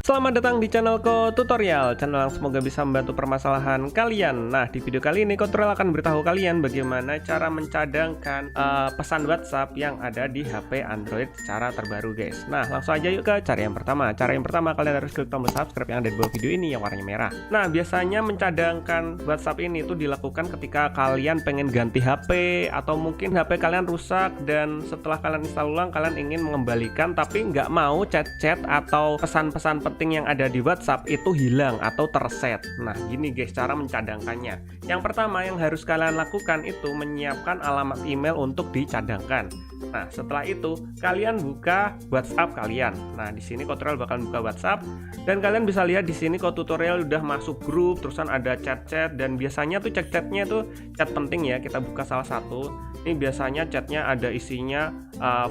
Selamat datang di channel Ko Tutorial, channel yang semoga bisa membantu permasalahan kalian. Nah, di video kali ini Ko Tutorial akan beritahu kalian bagaimana cara mencadangkan pesan WhatsApp yang ada di HP Android secara terbaru, guys. Nah, langsung aja yuk ke cara yang pertama. Cara yang pertama, kalian harus klik tombol subscribe yang ada di bawah video ini yang warnanya merah. Nah, biasanya mencadangkan WhatsApp ini itu dilakukan ketika kalian pengen ganti HP atau mungkin HP kalian rusak dan setelah kalian install ulang kalian ingin mengembalikan tapi nggak mau chat-chat atau pesan-pesan penting yang ada di WhatsApp itu hilang atau terset. Nah, gini guys cara mencadangkannya. Yang pertama yang harus kalian lakukan itu menyiapkan alamat email untuk dicadangkan. Nah, setelah itu kalian buka WhatsApp kalian. Nah, di sini Ko Tutorial bakal buka WhatsApp dan kalian bisa lihat di sini Ko Tutorial udah masuk grup, terusan ada chat-chat dan biasanya tuh chat-chatnya tuh chat penting ya. Kita buka salah satu. Ini biasanya chatnya ada isinya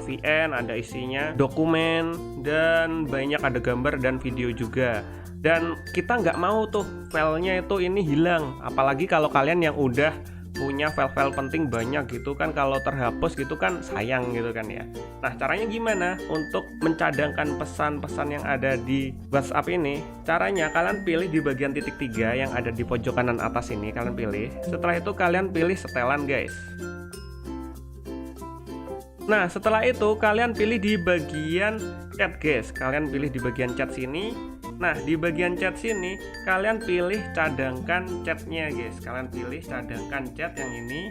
VN, ada isinya dokumen dan banyak ada gambar dan video juga. Dan kita nggak mau tuh filenya itu ini hilang, apalagi kalau kalian yang udah punya file-file penting banyak gitu kan, kalau terhapus gitu kan sayang gitu kan ya. Nah, caranya gimana untuk mencadangkan pesan-pesan yang ada di WhatsApp ini? Caranya kalian pilih di bagian titik 3 yang ada di pojok kanan atas ini, kalian pilih. Setelah itu kalian pilih setelan, guys. Nah, setelah itu kalian pilih di bagian chat, guys. Kalian pilih di bagian chat sini. Nah, di bagian chat sini kalian pilih cadangkan chatnya, guys. Kalian pilih cadangkan chat yang ini.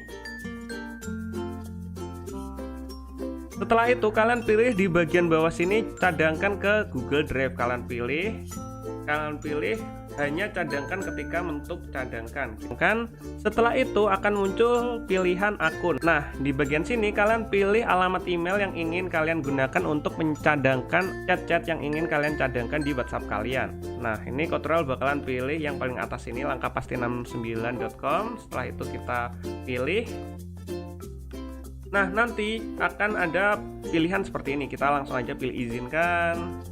Setelah itu kalian pilih di bagian bawah sini cadangkan ke Google Drive. Kalian pilih hanya cadangkan ketika untuk cadangkan. Kan setelah itu akan muncul pilihan akun. Nah, di bagian sini kalian pilih alamat email yang ingin kalian gunakan untuk mencadangkan chat-chat yang ingin kalian cadangkan di WhatsApp kalian. Nah, ini Ko Tutorial bakalan pilih yang paling atas ini langkahpasti69.com. Setelah itu kita pilih. Nah, nanti akan ada pilihan seperti ini. Kita langsung aja pilih izinkan.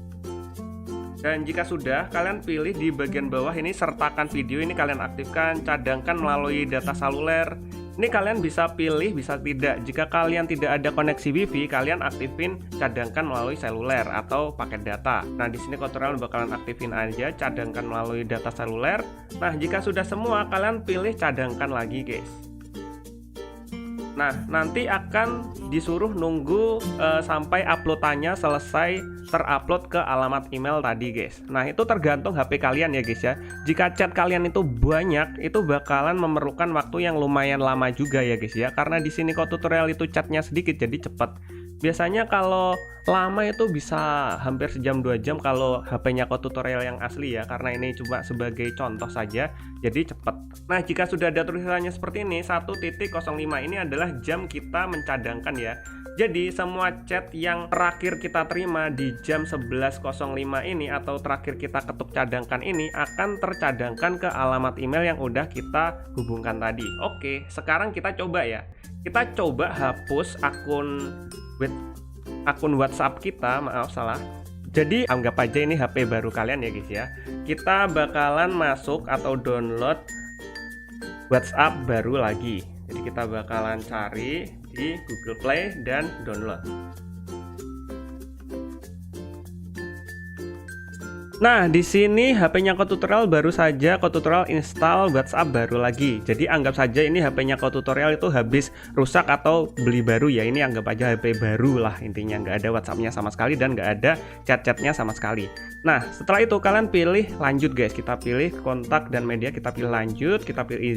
Dan jika sudah, kalian pilih di bagian bawah ini sertakan video, ini kalian aktifkan, cadangkan melalui data seluler. Ini kalian bisa pilih, bisa tidak. Jika kalian tidak ada koneksi WiFi, kalian aktifin cadangkan melalui seluler atau paket data. Nah, di sini Ko Tutorial bakalan aktifin aja cadangkan melalui data seluler. Nah, jika sudah semua, kalian pilih cadangkan lagi, guys. Nah, nanti akan disuruh nunggu sampai uploadannya selesai terupload ke alamat email tadi, guys. Nah, itu tergantung HP kalian ya, guys ya. Jika chat kalian itu banyak, itu bakalan memerlukan waktu yang lumayan lama juga ya, guys ya. Karena di sini Ko Tutorial itu chatnya sedikit jadi cepat. Biasanya kalau lama itu bisa hampir sejam 2 jam kalau HP-nya Ko Tutorial yang asli ya, karena ini cuma sebagai contoh saja, jadi cepat. Nah, jika sudah ada tulisannya seperti ini 1.05 ini adalah jam kita mencadangkan ya. Jadi semua chat yang terakhir kita terima di jam 11.05 ini atau terakhir kita ketuk cadangkan ini akan tercadangkan ke alamat email yang udah kita hubungkan tadi. Oke, sekarang kita coba ya. Kita coba hapus akun WhatsApp kita, maaf salah. Jadi anggap aja ini HP baru kalian ya, guys ya. Kita bakalan masuk atau download WhatsApp baru lagi. Jadi kita bakalan cari di Google Play dan download. Nah, di sini HP-nya Ko Tutorial baru saja Ko Tutorial install WhatsApp baru lagi. Jadi anggap saja ini HP-nya Ko Tutorial itu habis rusak atau beli baru ya. Ini anggap aja HP baru lah intinya, nggak ada WhatsApp-nya sama sekali dan nggak ada chat-chatnya sama sekali. Nah, setelah itu kalian pilih lanjut, guys. Kita pilih kontak dan media, kita pilih lanjut, kita pilih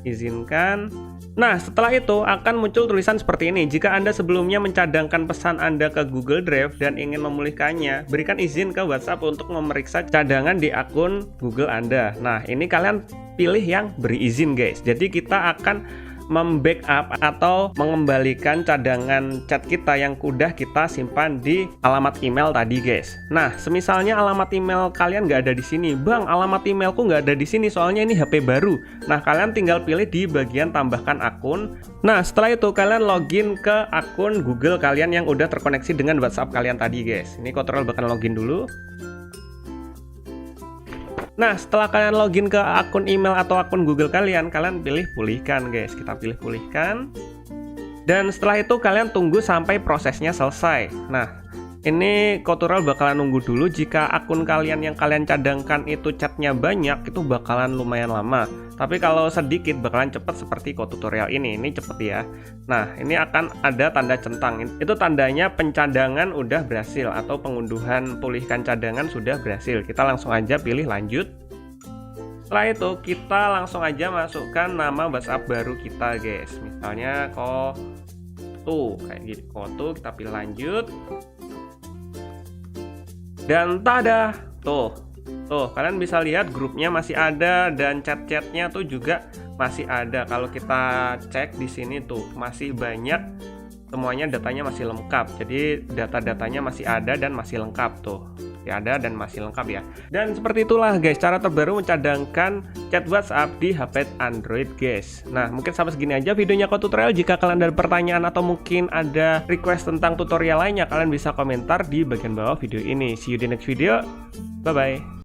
izinkan. Nah, setelah itu akan muncul tulisan seperti ini. Jika Anda sebelumnya mencadangkan pesan Anda ke Google Drive dan ingin memulihkannya, berikan izin ke WhatsApp untuk memeriksa cadangan di akun Google Anda. Nah, ini kalian pilih yang beri izin, guys. Jadi kita akan membackup atau mengembalikan cadangan chat kita yang udah kita simpan di alamat email tadi, guys. Nah, semisalnya alamat email kalian nggak ada di sini, Bang, alamat emailku nggak ada di sini, soalnya ini HP baru. Nah, kalian tinggal pilih di bagian tambahkan akun. Nah, setelah itu kalian login ke akun Google kalian yang udah terkoneksi dengan WhatsApp kalian tadi, guys. Ini Ko Tutorial bakal login dulu. Nah, setelah kalian login ke akun email atau akun Google kalian pilih pulihkan, guys. Kita pilih pulihkan. Dan setelah itu kalian tunggu sampai prosesnya selesai. Nah, Ini tutorial bakalan nunggu dulu. Jika akun kalian yang kalian cadangkan itu chatnya banyak, itu bakalan lumayan lama. Tapi kalau sedikit bakalan cepet seperti tutorial ini cepet ya. Nah, ini akan ada tanda centang. Itu tandanya pencadangan udah berhasil atau pengunduhan pulihkan cadangan sudah berhasil. Kita langsung aja pilih lanjut. Setelah itu kita langsung aja masukkan nama WhatsApp baru kita guys. Misalnya Kotu kayak gitu. Kotu, kita pilih lanjut. Dan tada, tuh kalian bisa lihat grupnya masih ada dan chat-chatnya tuh juga masih ada. Kalau kita cek di sini tuh masih banyak, semuanya datanya masih lengkap. Jadi data-datanya masih ada dan masih lengkap tuh. Ada dan masih lengkap ya. Dan seperti itulah guys cara terbaru mencadangkan chat WhatsApp di HP Android guys. Nah, mungkin sampai segini aja videonya tutorial. Jika kalian ada pertanyaan atau mungkin ada request tentang tutorial lainnya, kalian bisa komentar di bagian bawah video ini. See you di next video. Bye bye.